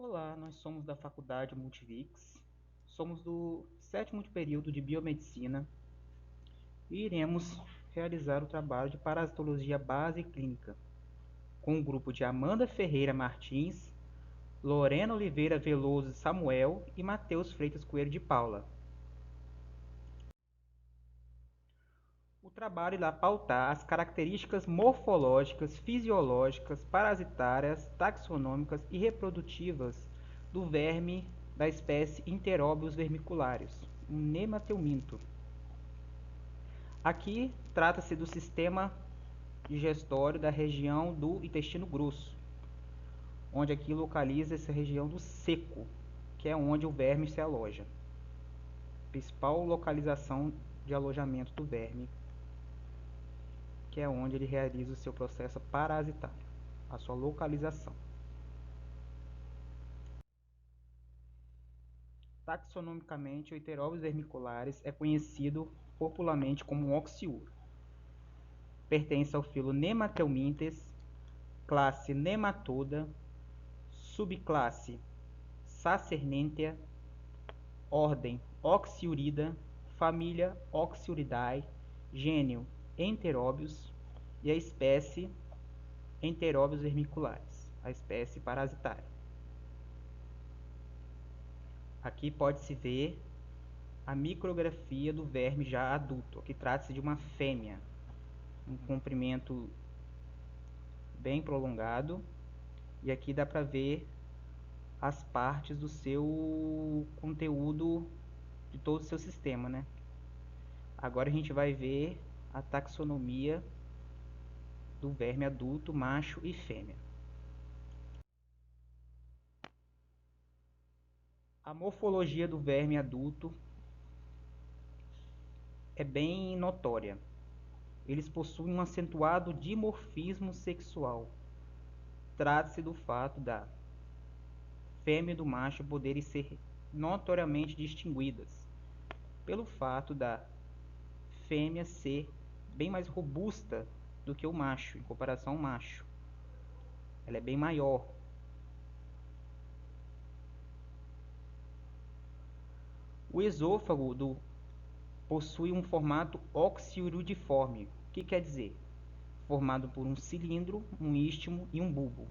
Olá, nós somos da Faculdade Multivix, somos do sétimo período de Biomedicina e iremos realizar o trabalho de Parasitologia Base Clínica com o grupo de Amanda Ferreira Martins, Lorena Oliveira Veloso Samuel e Matheus Freitas Coelho de Paula. O trabalho irá pautar as características morfológicas, fisiológicas, parasitárias, taxonômicas e reprodutivas do verme da espécie Enteróbios vermiculares, um nemateuminto. Aqui trata-se do sistema digestório da região do intestino grosso, onde aqui localiza essa região do seco, que é onde o verme se aloja. Principal localização de alojamento do verme, que é onde ele realiza o seu processo parasitário, a sua localização. Taxonomicamente, o Enteróbios vermiculares é conhecido popularmente como oxiuro. Pertence ao filo Nemateumintes, classe Nematoda, subclasse Sacernentea, ordem Oxiurida, família Oxiuridae, gênero Enteróbios e a espécie Enteróbios vermiculares, a espécie parasitária. Aqui pode-se ver a micrografia do verme já adulto. Aqui trata-se de uma fêmea, um comprimento bem prolongado, e aqui dá para ver as partes do seu conteúdo de todo o seu sistema, né? Agora a gente vai ver a taxonomia do verme adulto, macho e fêmea. A morfologia do verme adulto é bem notória. Eles possuem um acentuado dimorfismo sexual. Trata-se do fato da fêmea e do macho poderem ser notoriamente distinguidas pelo fato da fêmea ser bem mais robusta do que o macho, em comparação ao macho. Ela é bem maior. O esôfago possui um formato oxiurudiforme. O que quer dizer? Formado por um cilindro, um istmo e um bulbo,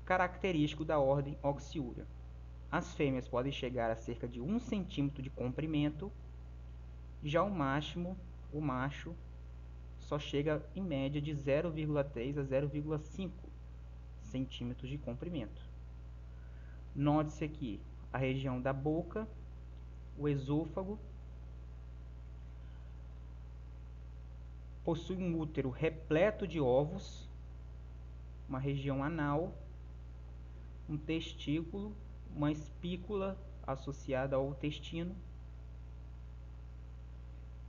característico da ordem Oxiúria. As fêmeas podem chegar a cerca de 1 centímetro de comprimento, já o macho, só chega em média de 0,3 a 0,5 centímetros de comprimento. Note-se aqui a região da boca, o esôfago, possui um útero repleto de ovos, uma região anal, um testículo, uma espícula associada ao intestino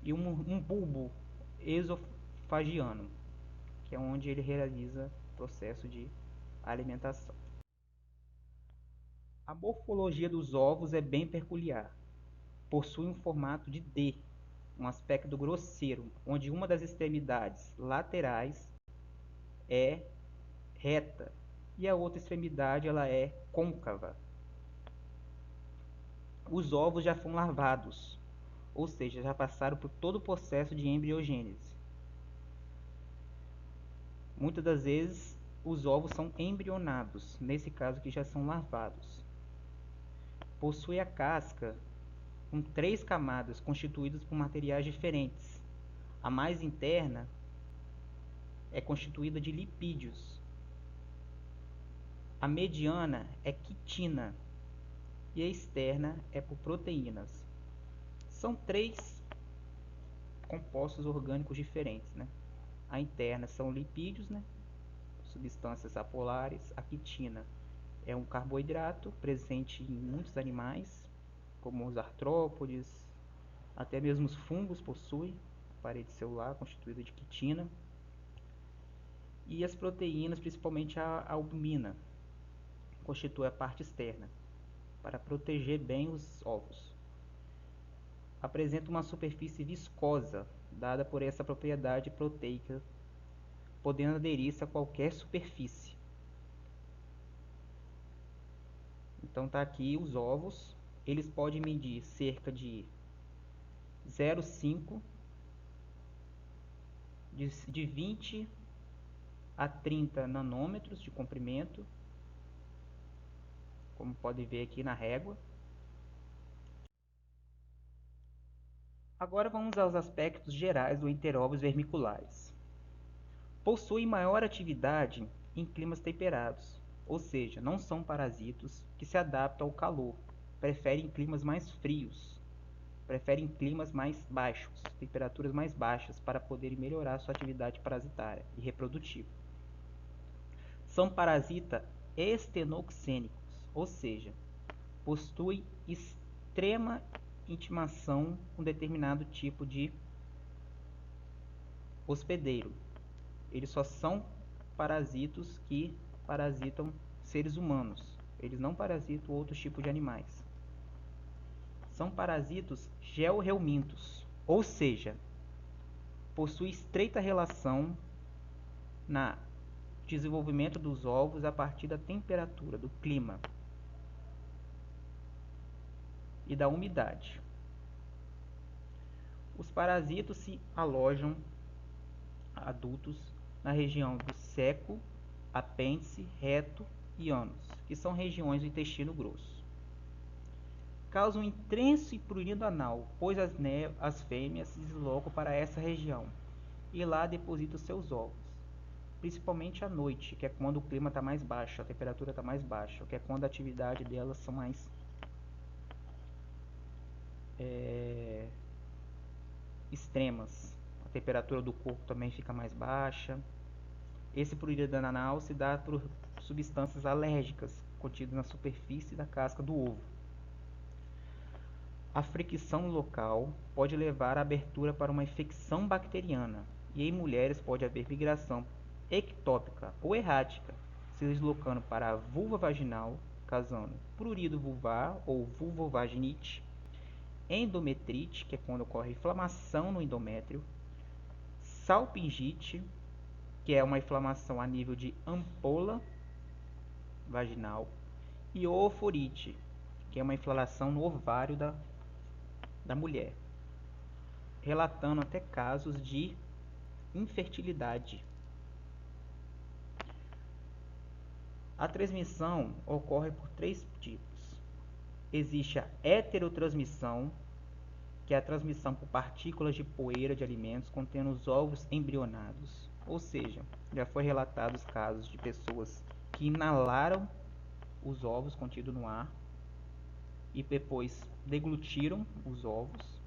e um bulbo esofagiano, que é onde ele realiza o processo de alimentação. A morfologia dos ovos é bem peculiar. Possui um formato de D, um aspecto grosseiro, onde uma das extremidades laterais é reta e a outra extremidade ela é côncava. Os ovos já foram larvados, ou seja, já passaram por todo o processo de embriogênese. Muitas das vezes os ovos são embrionados, nesse caso que já são larvados. Possui a casca com 3 camadas constituídas por materiais diferentes. A mais interna é constituída de lipídios. A mediana é quitina e a externa é por proteínas. São 3 compostos orgânicos diferentes, né? A interna são lipídios, né? Substâncias apolares. A quitina é um carboidrato presente em muitos animais, como os artrópodes, até mesmo os fungos possuem a parede celular constituída de quitina. E as proteínas, principalmente a albumina, constitui a parte externa, para proteger bem os ovos. Apresenta uma superfície viscosa, dada por essa propriedade proteica, podendo aderir-se a qualquer superfície. Então tá aqui os ovos, eles podem medir cerca de 0,5 de 20 a 30 nanômetros de comprimento, como pode ver aqui na régua. Agora vamos aos aspectos gerais do enteróbios vermiculares. Possuem maior atividade em climas temperados, ou seja, não são parasitos que se adaptam ao calor, preferem climas mais frios, preferem climas mais baixos, temperaturas mais baixas para poderem melhorar sua atividade parasitária e reprodutiva. São parasitas estenoxênicos, ou seja, possuem extrema intimação com determinado tipo de hospedeiro. Eles só são parasitos que parasitam seres humanos. Eles não parasitam outros tipos de animais. São parasitos georreumínticos, ou seja, possuem estreita relação no desenvolvimento dos ovos a partir da temperatura, do clima e da umidade. Os parasitos se alojam adultos na região do seco, apêndice, reto e ânus, que são regiões do intestino grosso. Causam intenso prurido anal, pois as fêmeas se deslocam para essa região e lá depositam seus ovos, principalmente à noite, que é quando o clima está mais baixo, a temperatura está mais baixa, que é quando a atividade delas são mais extremas. A temperatura do corpo também fica mais baixa. Esse prurido anal se dá por substâncias alérgicas contidas na superfície da casca do ovo. A fricção local pode levar à abertura para uma infecção bacteriana, e em mulheres pode haver migração ectópica ou errática, se deslocando para a vulva vaginal, causando prurido vulvar ou vulvovaginite, endometrite, que é quando ocorre inflamação no endométrio, salpingite, que é uma inflamação a nível de ampola vaginal, e ooforite, que é uma inflamação no ovário da mulher, relatando até casos de infertilidade. A transmissão ocorre por 3 tipos. Existe a heterotransmissão, que é a transmissão por partículas de poeira de alimentos contendo os ovos embrionados. Ou seja, já foi relatados casos de pessoas que inalaram os ovos contidos no ar e depois deglutiram os ovos.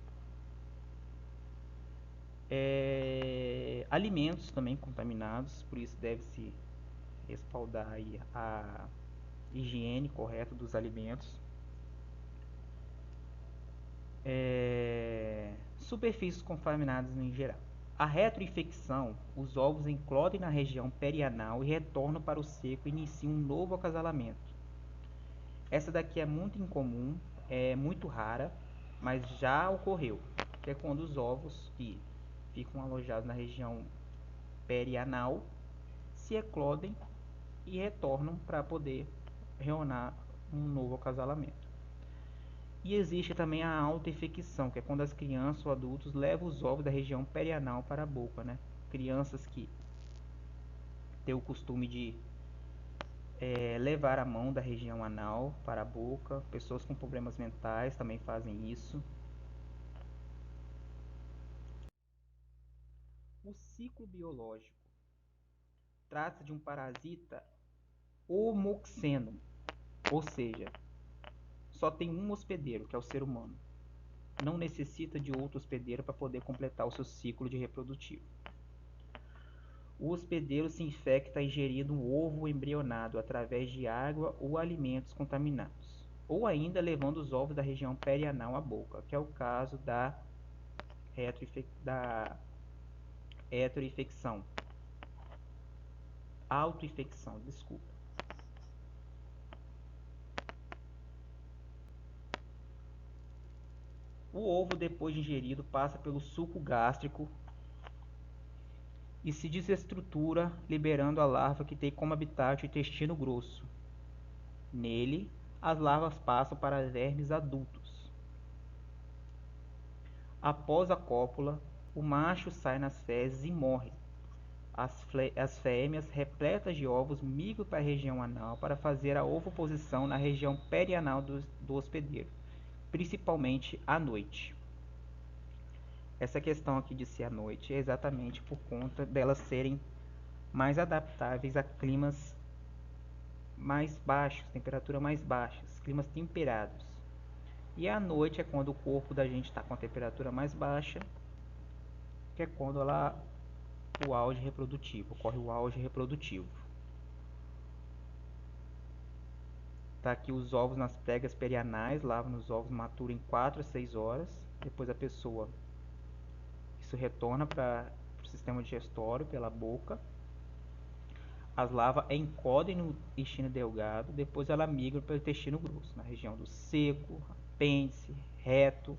Alimentos também contaminados, por isso deve-se respaldar aí a higiene correta dos alimentos. Superfícies contaminadas em geral. A retroinfecção, os ovos eclodem na região perianal e retornam para o seco e iniciam um novo acasalamento. Essa daqui é muito incomum, é muito rara, mas já ocorreu, que é quando os ovos que ficam alojados na região perianal se eclodem e retornam para poder reornar um novo acasalamento. E existe também a autoinfecção, que é quando as crianças ou adultos levam os ovos da região perianal para a boca, né? Crianças que têm o costume de levar a mão da região anal para a boca, pessoas com problemas mentais também fazem isso. O ciclo biológico trata de um parasita homoxeno, ou seja, só tem um hospedeiro, que é o ser humano. Não necessita de outro hospedeiro para poder completar o seu ciclo de reprodutivo. O hospedeiro se infecta ingerindo um ovo embrionado através de água ou alimentos contaminados, ou ainda levando os ovos da região perianal à boca, que é o caso da heteroinfecção. Autoinfecção, desculpa. O ovo, depois de ingerido, passa pelo suco gástrico e se desestrutura, liberando a larva que tem como habitat o intestino grosso. Nele, as larvas passam para vermes adultos. Após a cópula, o macho sai nas fezes e morre. As fêmeas, repletas de ovos, migram para a região anal para fazer a ovoposição na região perianal do hospedeiro, principalmente à noite. Essa questão aqui de ser à noite é exatamente por conta delas serem mais adaptáveis a climas mais baixos, temperatura mais baixas, climas temperados. E à noite é quando o corpo da gente está com a temperatura mais baixa, que é quando o auge reprodutivo, ocorre o auge reprodutivo. Tá aqui os ovos nas pregas perianais, lavam os ovos, maturam em 4 a 6 horas, depois a pessoa, isso retorna para o sistema digestório pela boca. As larvas encodem no intestino delgado, depois ela migra para o intestino grosso, na região do seco, apêndice, reto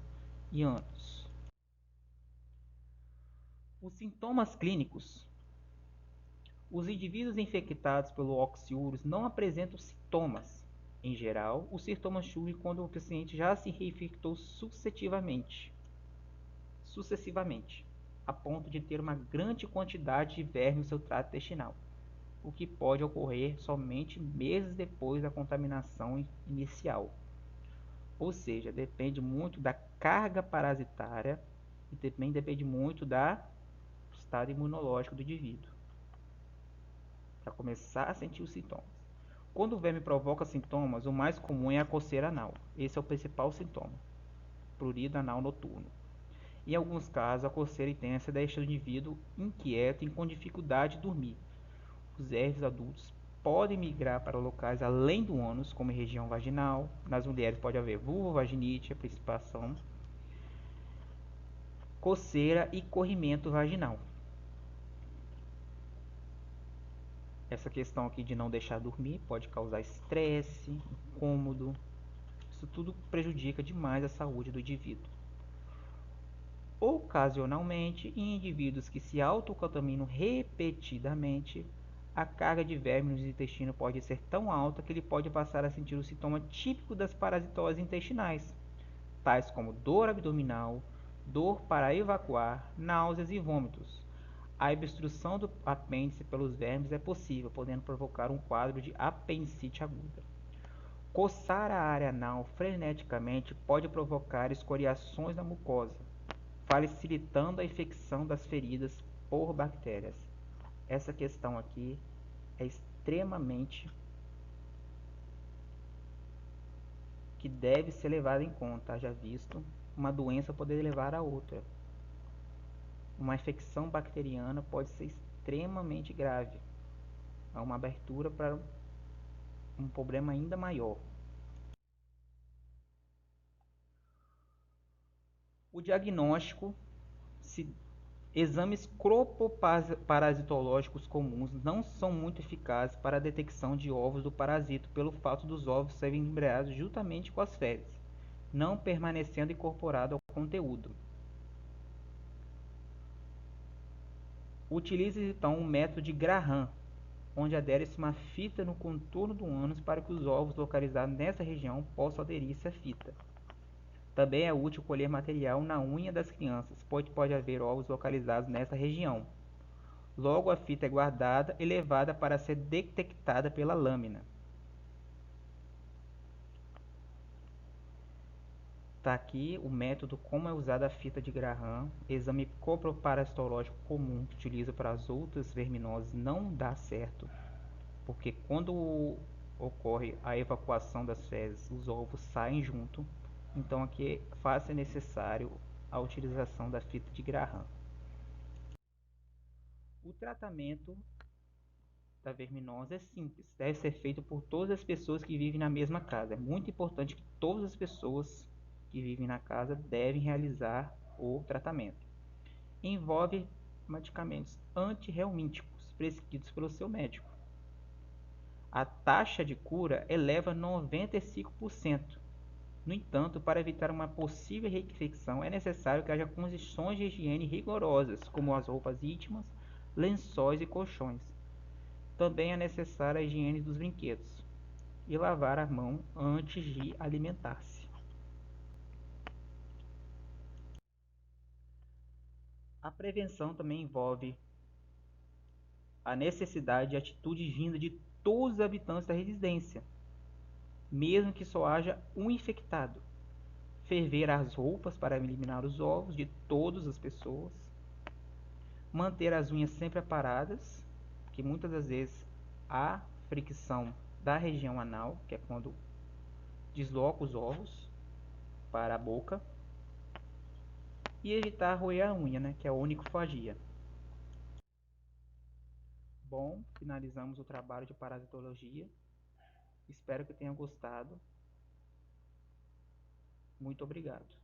e ânus. Os sintomas clínicos. Os indivíduos infectados pelo Oxyurus não apresentam sintomas. Em geral, os sintomas surgem quando o paciente já se reinfectou sucessivamente, a ponto de ter uma grande quantidade de verme no seu trato intestinal, o que pode ocorrer somente meses depois da contaminação inicial. Ou seja, depende muito da carga parasitária e também depende muito do estado imunológico do indivíduo, para começar a sentir os sintomas. Quando o verme provoca sintomas, o mais comum é a coceira anal. Esse é o principal sintoma, prurido anal noturno. Em alguns casos, a coceira intensa deixa o indivíduo inquieto e com dificuldade de dormir. Os herpes adultos podem migrar para locais além do ânus, como região vaginal. Nas mulheres pode haver vulvovaginite, a principação, coceira e corrimento vaginal. Essa questão aqui de não deixar dormir pode causar estresse, incômodo. Isso tudo prejudica demais a saúde do indivíduo. Ocasionalmente, em indivíduos que se autocontaminam repetidamente, a carga de vermes no intestino pode ser tão alta que ele pode passar a sentir o sintoma típico das parasitoses intestinais, tais como dor abdominal, dor para evacuar, náuseas e vômitos. A obstrução do apêndice pelos vermes é possível, podendo provocar um quadro de apendicite aguda. Coçar a área anal freneticamente pode provocar escoriações na mucosa, facilitando a infecção das feridas por bactérias. Essa questão aqui é extremamente que deve ser levada em conta, já visto uma doença poder levar a outra. Uma infecção bacteriana pode ser extremamente grave, há uma abertura para um problema ainda maior. O diagnóstico, exames cropoparasitológicos comuns não são muito eficazes para a detecção de ovos do parasito pelo fato dos ovos serem embriagados juntamente com as fezes, não permanecendo incorporado ao conteúdo. Utilize então um método de Graham, onde adere-se uma fita no contorno do ânus para que os ovos localizados nessa região possam aderir-se à fita. Também é útil colher material na unha das crianças, pois pode haver ovos localizados nessa região. Logo, a fita é guardada e levada para ser detectada pela lâmina. Está aqui o método como é usada a fita de Graham. Exame coproparasitológico comum que utiliza para as outras verminoses não dá certo, porque quando ocorre a evacuação das fezes, os ovos saem junto. Então aqui faz-se necessário a utilização da fita de Graham. O tratamento da verminose é simples, deve ser feito por todas as pessoas que vivem na mesma casa. É muito importante que todas as pessoas que vivem na casa devem realizar o tratamento. Envolve medicamentos antirreumíticos prescritos pelo seu médico. A taxa de cura eleva 95%. No entanto, para evitar uma possível reinfecção, é necessário que haja condições de higiene rigorosas, como as roupas íntimas, lençóis e colchões. Também é necessária a higiene dos brinquedos. e lavar a mão antes de alimentar-se. A prevenção também envolve a necessidade de atitude vinda de todos os habitantes da residência, mesmo que só haja um infectado. Ferver as roupas para eliminar os ovos de todas as pessoas. Manter as unhas sempre aparadas, que muitas das vezes há fricção da região anal, que é quando desloca os ovos para a boca. E evitar roer a unha, né, que é a onicofagia. Bom, finalizamos o trabalho de parasitologia. Espero que tenham gostado. Muito obrigado.